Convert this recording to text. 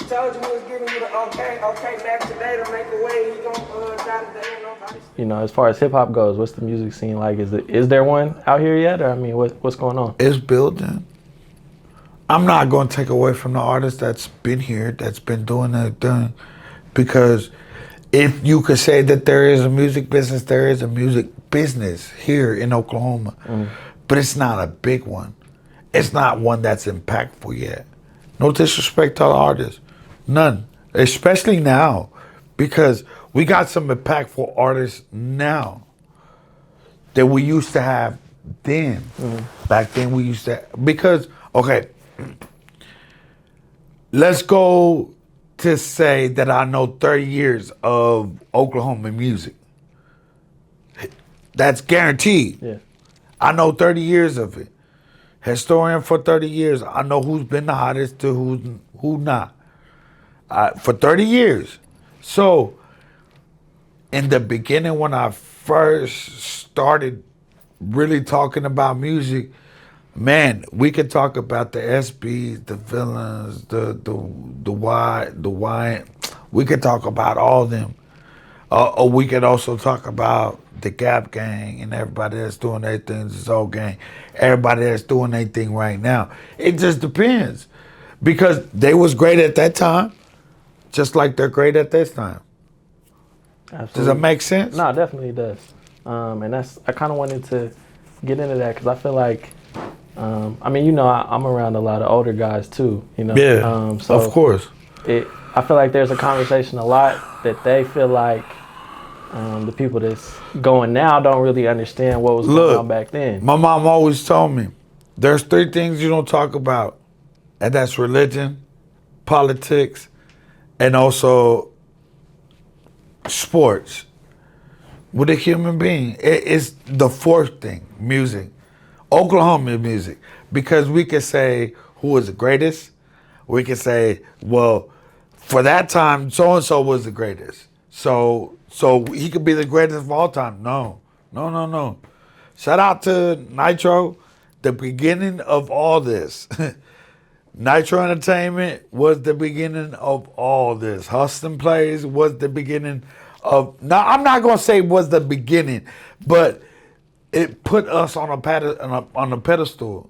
told you we was giving you the okay back today to make a way. He gonna die today. Nobody. You know, as far as hip hop goes, what's the music scene like? Is there one out here yet, or I mean, what's going on? It's building. I'm not going to take away from the artist that's been here, that's been doing that thing, because if you could say that there is a music business, there is a music business here in Oklahoma, but it's not a big one. It's not one that's impactful yet. No disrespect to the artists, none, especially now, because we got some impactful artists now that we used to have then. Back then we used to, because, okay, let's go to say that I know 30 years of Oklahoma music. That's guaranteed. Yeah. I know 30 years of it. Historian for 30 years. I know who's been the hottest to who not. For 30 years. So, in the beginning when I first started really talking about music, man, we could talk about the SBs, the Villains, the Y. We could talk about all of them. Or we could also talk about the Gap Gang and everybody that's doing their things, the Soul Gang, everybody that's doing their thing right now. It just depends. Because they was great at that time, just like they're great at this time. Absolutely. Does that make sense? No, it definitely does. And I kind of wanted to get into that because I feel like, I mean, you know, I'm around a lot of older guys too, you know? Yeah, so of course. I feel like there's a conversation a lot that they feel like the people that's going now don't really understand what was going on back then. My mom always told me, there's 3 things you don't talk about, and that's religion, politics, and also sports. With a human being, it's the 4th thing, music. Oklahoma music, because we could say who was the greatest. We could say, well, for that time, so-and-so was the greatest. So he could be the greatest of all time. No. Shout out to Nitro, the beginning of all this. Nitro Entertainment was the beginning of all this. Huston Plays was the beginning of, now I'm not going to say was the beginning, but it put us on a pedestal